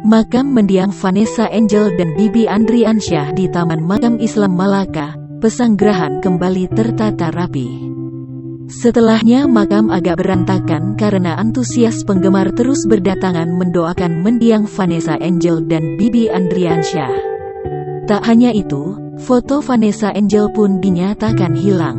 Makam mendiang Vanessa Angel dan Bibi Andriansyah di Taman Makam Islam Malaka, Pesanggerahan kembali tertata rapi. Setelahnya makam agak berantakan karena antusias penggemar terus berdatangan mendoakan mendiang Vanessa Angel dan Bibi Andriansyah. Tak hanya itu, foto Vanessa Angel pun dinyatakan hilang.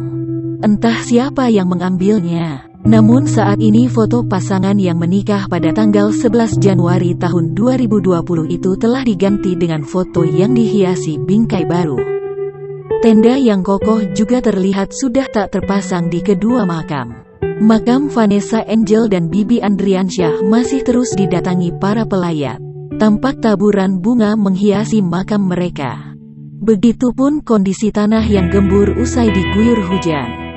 Entah siapa yang mengambilnya. Namun saat ini foto pasangan yang menikah pada tanggal 11 Januari tahun 2020 itu telah diganti dengan foto yang dihiasi bingkai baru. Tenda yang kokoh juga terlihat sudah tak terpasang di kedua makam. Makam Vanessa Angel dan Bibi Andriansyah masih terus didatangi para pelayat. Tampak taburan bunga menghiasi makam mereka. Begitupun kondisi tanah yang gembur usai diguyur hujan.